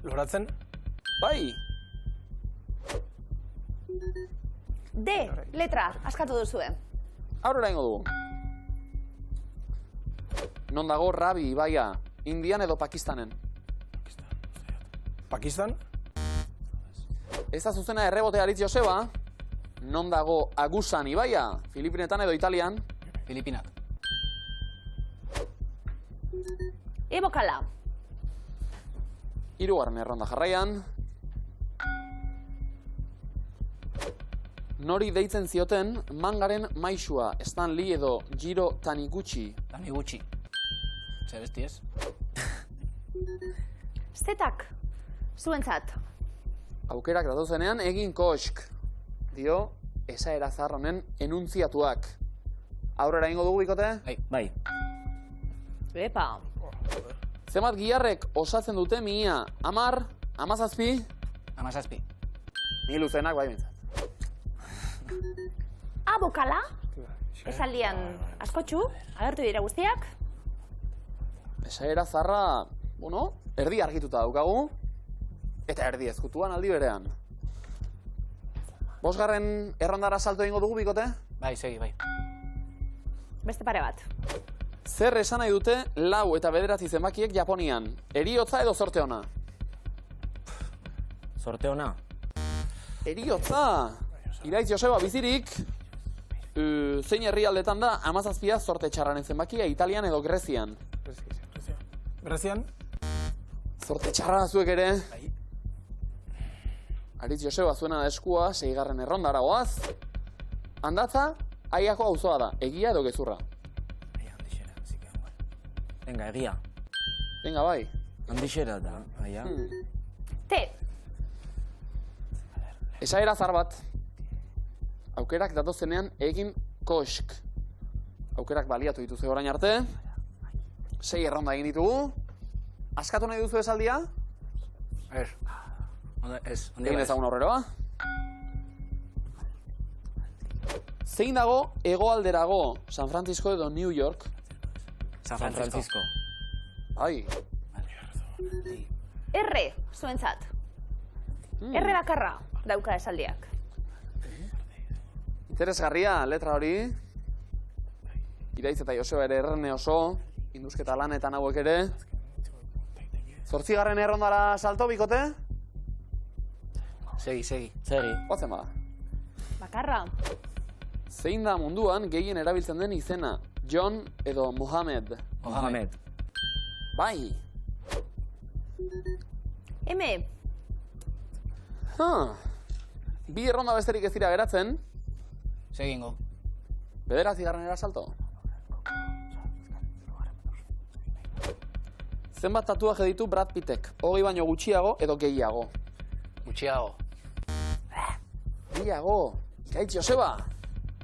Loratzen? Bai, D, letra, askatu duzue. aurrera ingo dugu. Non dago Rabi ibaia, Indian edo Pakistanen? Pakistan? Ez da zuzena errebote Aritz Joseba. Non dago Agusan ibaia, Filipinetan edo Italian? Filipinak. Ebokala. Hirugarren erronda jarraian. Nori deitzen zioten mangaren maisua, Stan Lee edo Jiro Taniguchi? Taniguchi. Zer ez diez? Zetak, zuentzat. Aukerak datozenean egin kosk. Dio, esaera zahar honen enuntziatuak. Aurrera ingo dugu bikote? Bai. Epa. Zenbat giharrek osatzen dute mihia? 10, 17? 17. Ni luzenak bai bintzat. Abokala. Esaldian askotxu, agertu dira guztiak. Esaera zarra, bueno, erdi argituta daukagu. Eta erdi ezkutuan aldi berean. Bosgarren errondara salto egingo dugu bikote? Bai, segi, bai. Beste pare bat. Zer esan nahi dute 4 eta 9 zenbakiek Japonian? Heriotza edo zorte ona? Sorte ona. Heriotza! Iraitz Joseba bizirik. Zein herrialdetan da 17 zorte txarraren zenbakia, Italian edo Grezian? Grezian? Zorte txarra zuek ere. Aritz Joseba zuena da eskua, 6. errondara goaz. Handatza, aiako auzoa da, egia edo gezurra? Venga, egia. Venga, bai. Handixera da, aia. T. Esaera zar bat. Aukerak datozenean egin kosk. Aukerak baliatu dituzu orain arte. 6 erronda egin ditugu. Askatu nahi duzu esaldia? Ez. Egin ezagun aurrera. Zein dago hegoalderago, San Francisco edo New York? San San Francisco. Francisco. Bai. R, zuentzat. R bakarra dauka esaldiak. Interesgarria, letra hori. Iraitz eta Joseba ere errene oso. Indusketa lanetan hauek ere. 8. errondara salto bikote? Segi, segi. Segi. Oazen bada. Bakarra. Zein da munduan gehien erabiltzen den izena? John edo Mohamed? Mohamed. Bai. M. Bi erronda besterik ez dira geratzen. Segingo. 9. salto. Zenbat tatuaje ditu Brad Pittek? 20 baino gutxiago edo gehiago? Gutxiago. Gehiago. Iraitz Joseba.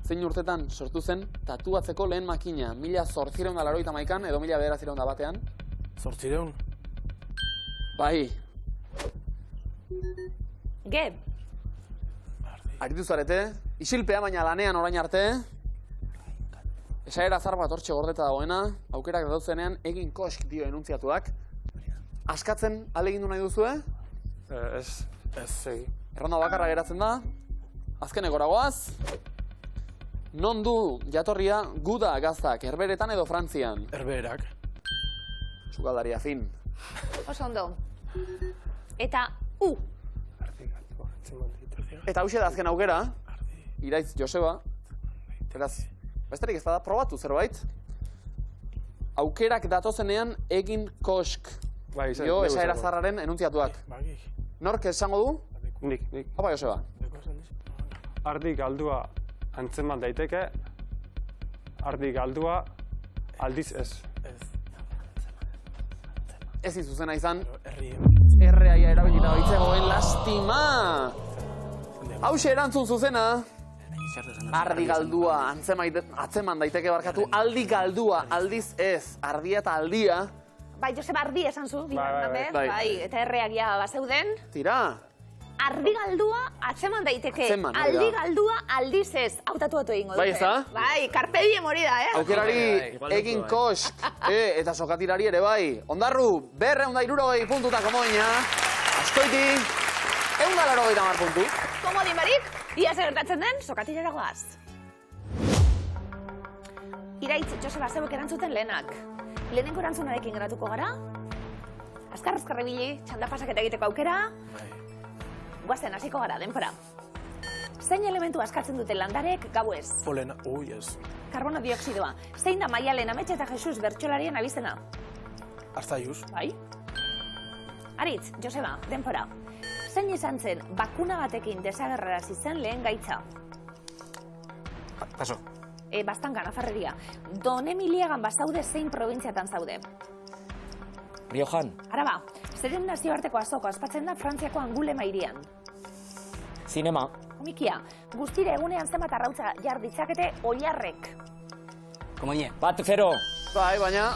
Zein urtetan sortu zen tatuatzeko lehen makina? 1881 edo 1901 batean? 800. Bai, Ge, aritu zarete, isilpea baina lanean orain arte. Esaera zar bat hortxe gordeta dagoena, aukerak dauzenean egin kosk dio enuntziatuak. Askatzen alegindu nahi duzue? Ez, segi. Erronda bakarra geratzen da. Azkenekora goaz. Non du jatorria guda gaztak, Herberetan edo Frantzian? Herberak. Sukaldaria fin. oso ondo. Eta U. Eta hauxe da azken aukera. Iraitz Joseba. Beraz, besterik ez da, probatu zerbait. Aukerak datozenean egin kosk. Bai, Jo, esaera zarraren enuntziatuak. Nork esango du? Nik. Opa, Joseba. Ardi galdua antzeman daiteke, ardi galdua aldiz ez. Ez izuzena izan, Herri. erreaia erabilita baitzegoen lastima! Hauxe erantzun zuzena, ardi galdua atzeman daiteke barkatu, aldi galdua aldiz ez, ardia eta aldia. Bai, Joseba ardi esan zu, Bai. bai, eta erreagia bazeuden. Tira, Ardi galdua atzeman daiteke, Atzeman, hori da. aldi galdua aldiz ez. Hau tatuatu egingo dute. Bai, ezta? Bai, carpe diem hori da, aukerari egin kosk, eta sokatirari ere bai. Ondarru, 260 puntutako moina, Azkoiti, 180 puntu. Komodin barik, ia zer gertatzen den, sokatirera goaz. Iraitz, Joseba, zeuek erantzuten lehenak. Lehenengo erantzunarekin geratuko gara. Azkar ibili, txanda pasaketa egiteko aukera. Guazen, hasiko gara, denpora. Zein elementu askatzen dute landarek gauez? Polena. Ui, ez. Karbono dioksidoa. Zein da Maialen Ametxe eta Jesus bertsolarien abizena? Arzaiuz. Bai? Aritz, Joseba, denpora. Zein izan zen bakuna batekin desagerrarazi zen lehen gaitza? Paso. Bastanka, Nafarreria. Don Emiliagan bazaude zein probintziatan zaude? Riojan. Araba, zeren nazioarteko azoko aspatzen da Frantziako Angulema hirian. Zinema. Komikia, guztire egunean zenbat arrautza jar ditzakete oilarrek. Komoine. 1-0. Bai, baina,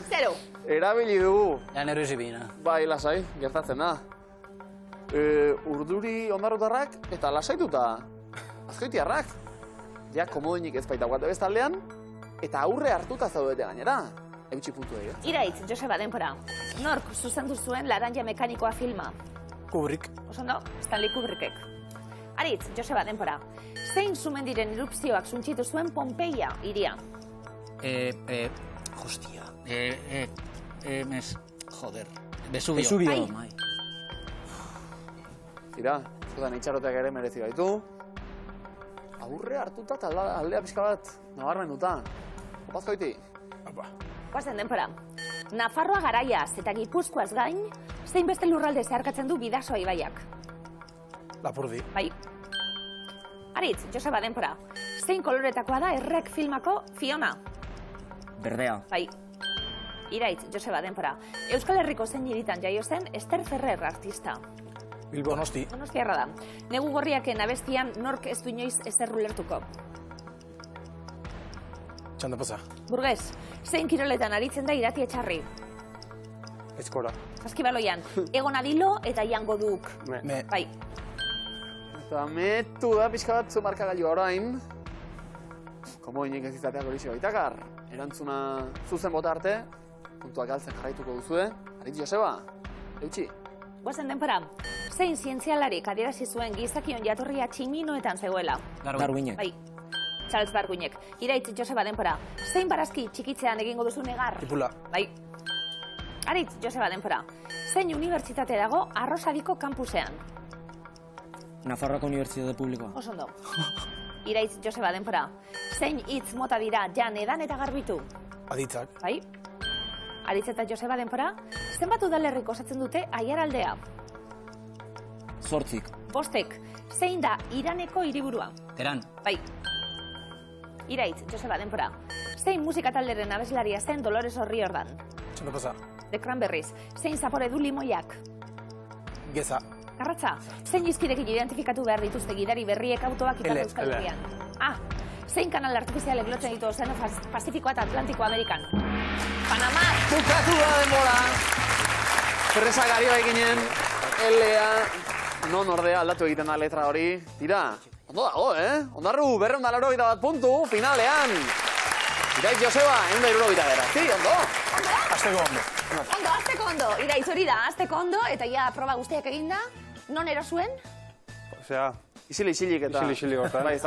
Zero. erabili dugu. Ja, nerviosi bina. Bai, lasai, gertatzen da. Urduri ondarrutarrak eta lasaituta Azkoitiarrak. Ja, komodinik ez baita guate bestaldean, eta aurre hartuta zaudete gainera. Eutsi puntu egia. Iraitz, Joseba, denpora. Nork zuzendu zuen Laranja Mekanikoa filma? Kubrick. Osondo, Stanley Kubrickek. Aritz, Joseba, denpora. Zein sumendiren erupzioak suntxitu zuen Pompeia hiria? Hostia. Joder. Vesubio. Vesubio. Bai. Tira, zudan itxaroteak ere merezi gaitu. Aurre hartuta eta aldea pixka bat nabarmenduta. Opazkoiti. Guazen denpora. Nafarroa garaiaz eta Gipuzkoaz gain, zein beste lurralde zeharkatzen du Bidasoa ibaiak? Lapurdi. Bai. Aritz, Joseba, denpora. Zein koloretakoa da Errek filmako Fiona? Berdea. Bai. Iraitz, Joseba, denpora. Euskal Herriko zein hiritan jaio zen Ester Ferrer artista? Bilbo. Donosti. Donostiarra da. Negu gorriaken abestian nork ez du inoiz ezer ulertuko? Txanda pasa. Burgez, zein kiroletan aritzen da Irati Etxarri? Aizkora. Saskibaloian, Egon Adilo eta Jango Duk. Me. Bai. Eta metu da pixka bat zu markagailua orain. Komodinik ez izateak hori baitakar. Erantzuna zuzen bota arte, puntuak galtzen jarraituko duzue. Aritz Joseba, eutxi. Guazen denpora. Zein zientzialarik adierazi zuen gizakion jatorria tximinoetan zegoela? Darwinek. Bai. Charles Darwinek. Iraitz, Joseba, denpora. Zein barazki txikitzean egingo duzu negar? Tipula. Bai. Aritz, Joseba, denpora. Zein unibertsitate dago Arrosadiko kampusean? Nafarroako Unibertsitate Publikoa. Oso ondo. Iraitz, Joseba, denpora. Zein hitz mota dira jan, edan eta garbitu? Aditzak. Bai. Aritz eta Joseba, denpora. Zenbat udalerrik osatzen dute Aiaraldea? 8. Bostek. Zein da Iraneko hiriburua? Teran. Bai. Iraitz, Joseba, denpora. Zein musika talderen abeslaria zen Dolores O'Riordan? Txanda pasa. The Cranberries. Zein zapore du limoiak? Geza. Garratza. Zein izkidekin identifikatu behar dituzte gidari berriek autoak ipar L. Euskal Herrian? Zein kanal artifizialek lotzen ditu Ozeano Pazifikoa eta Atlantiko Amerikan? Panama. Bukatu da denbora. Presak ari bai ginen, L-a, non ordea aldatu egiten da letra hori. Tira, ondo dago, Ondarru, 281 puntu, finalean. Iraiz Joseba, 169. Ondo. Azteko ondo. Ondo, azteko ondo. Iraiz hori da, azteko ondo, eta ja proba guztiak eginda. Non erosuen? Osea, Isilik eta... Isilik hortan. Bai,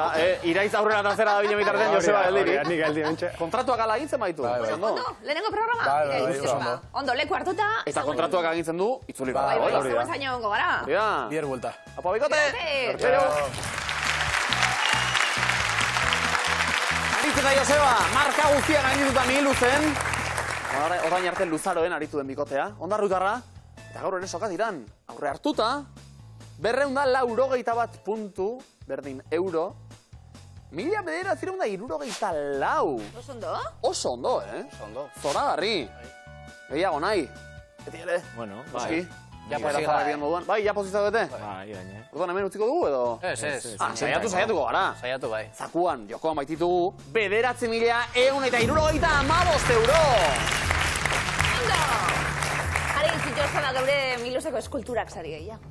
Iraiz aurrera eta zera da bine bitartean Joseba geldirik. Nik geldi mentxe. Kontratuak ala agintzen baitu. Ondo, lehenengo programa? Bai, Joseba. Ondo, leku hartuta. Eta kontratuak agintzen du, itzuli gara. Bai, Hori da. zaino gongo gara. Hori da. Bier vuelta. Apa, bikote! Bikote! Aritz eta Joseba, marka guztiak gaindituta mihilu zen. Orain arte luzaroen aritu den bikotea. Ondarrutarra. Eta gaur ere sokat iran. Aurre hartuta. 281 puntu, berdin euro. 1974. Oso ondo? Oso ondo, Ondo. Zoragarri. Gehiago nahi. Beti ere. Bueno, Bai. Ja Bai, pozizioa, bai, ja pozizioa bete. bai, baina. Orduan hemen utziko dugu edo? Ez. Saiatuko gara. Saiatu bai. Zakuan, jokoan baititugu, 9.175 euro! Ondo! Aritz, Joseba, geure Miluzeko eskulturak sari gehiago.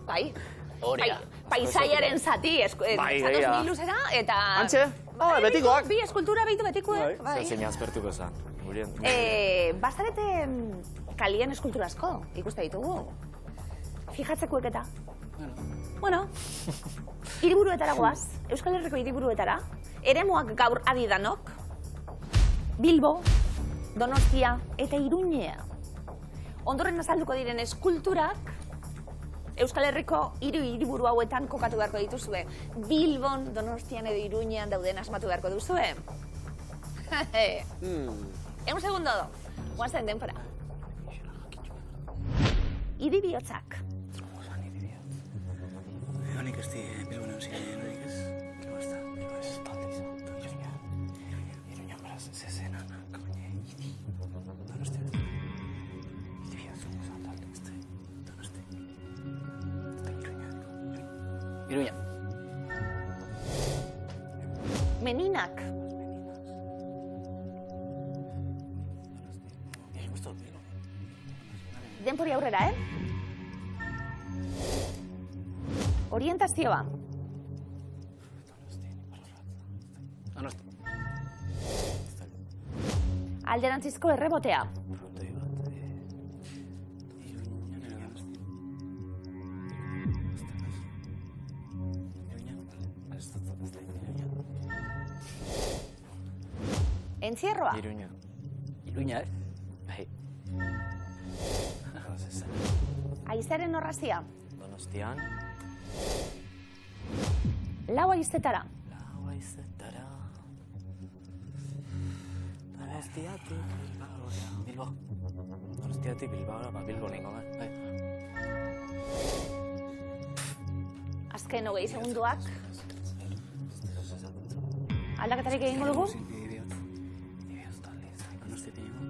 Bai. Horia. Paisaiaren zati, Bai, zatoz egia. Miluzera, eta... Antxe? Bai, betikoak. Bi eskultura behitu betikoek. Zer zein azpertuko zen. Gurien. Bastarete kalien eskultura asko, ikuste ditugu. Fijatzekuek eta. Bueno, hiriburuetara goaz, Euskal Herriko hiriburuetara, eremuak gaur adidanok, Bilbo, Donostia eta Iruñea. Ondoren azalduko diren eskulturak, Euskal Herriko hiriburu hauetan kokatu beharko dituzue. Bilbon, Donostian edo Iruñean dauden asmatu beharko duzue. Un segundo, guazen denpora. Idibiotzak. Honik ez di, Bilbon egon ziren, honik ez. Kero ez da, Iruña beraz, zezenan, kabaina, idi. Donostia. Idibiotzak, tal, Donosti. Eta Iruña. Meninak. Denpori aurrera, Orientazioa. Donosti. Alderantzizko errebotea. Entzierroa. Iruña. Iruña, Bai. Aizaren orrazia. Donostian. Lau aizetara. Lau aizetara. Donostiatik Bilbaora. Bilbo. Donostiatik Bilbaora, Bilbo ningo, bai. Azken 20 segunduak. Aldaketarik egingo dugu? Donosti tingo.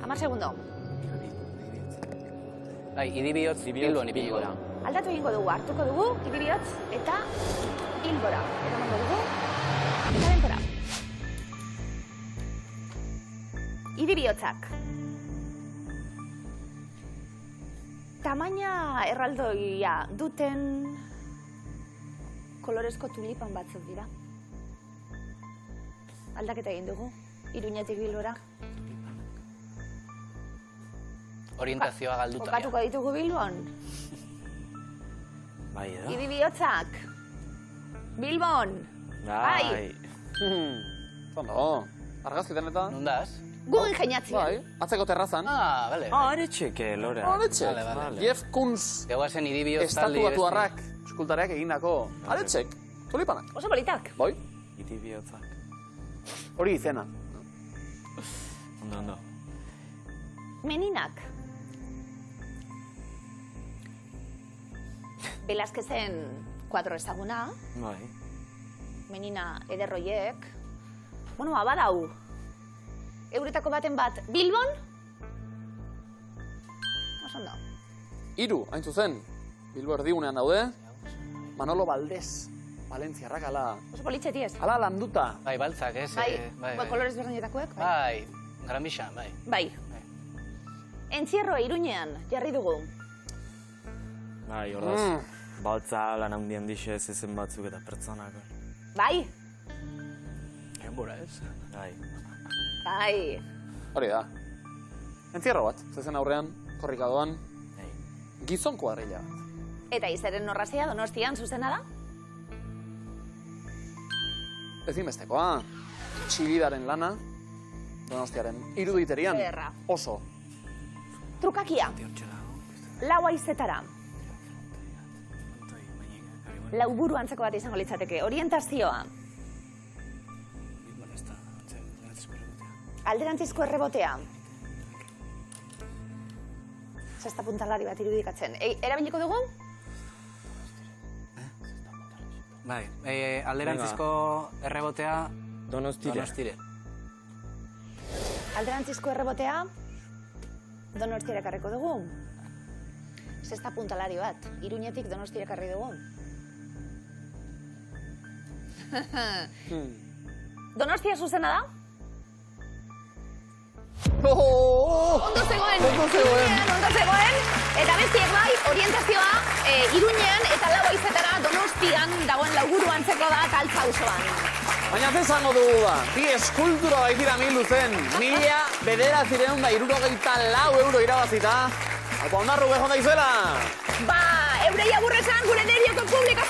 10 segundo. Bai, idibihotz Bilbon ibiliko da. Aldatu egingo dugu, hartuko dugu, idibihotz eta Bilbora. Eramango dugu, eta denpora. Idibihotzak. Tamaina erraldoia duten kolorezko tulipan batzuk dira. Aldaketa egin dugu, Iruñetik Bilbora. Orientazioa galduta. Kokatuko ditugu Bilbon. Bai, edo? Idibihotzak. Bilbon. Bai. Ondo, argazkiten eta... Nundaz? Gu ingeniatzen. Bai, atzeko terrazan. Ah, bale. Aretxeke, Lora. Aretxek. Vale. Jeff Koons Egoazen idibihotz estatu batuarrak, eskultareak egindako. Aretxek, tulipanak. Oso politak. Bai, Itibihotzak. hori izena. Ondo. Meninak. Velázquezen kuadro ezaguna, Bai. menina ederroiek. Bueno, badau. Euretako baten bat Bilbon. Oso ondo. Hiru, hain zuzen, Bilbo erdigunean daude. Manolo Valdez Valentziarrak ala... Oso politxeti ez? Ala landuta. Bai, baltzak, ez? Bai, kolorez berdinetakoek, bai. Bai, granbisa, bai. Bai. Entzierroa Iruñean, jarri dugu. Bai, horraz. Baltza lan handien dixe zezen batzuk eta pertsonak. Bai. Denbora, ez? Bai. Bai. Hori da. Entzierro bat, zezen aurrean, korrikadoan, gizon kuadrilla bat. Eta izaren norrazia Donostian zuzena da? Ezinbestekoa, txibidaren lana, Donostiaren iruditerian, Ederra. oso. Trukakia. Lau haizetara. Lau buru antzeko bat izango litzateke. Orientazioa. Alderantzizko errebotea. Zesta puntalari bat irudikatzen. Erabiliko dugu? Bai, alderantzizko errebotea Donostire. Alderantzizko errebotea Donostira ekarriko dugu. Zesta puntalari bat, Iruñetik Donostira ekarri dugu. Donostia zuzena da? Ondo zegoen! Ondo zegoen! Eta bestiek bai, orientazioa Iruñean eta lau haizetara Donostian dagoen lauguru antzeko da Altza auzoan. Baina zezango dugu da, bi eskultura baitira luzen, 1964 euro irabazita. Alpa ondarru behon da izuela! Ba, eurei agurrezan gure derioko publika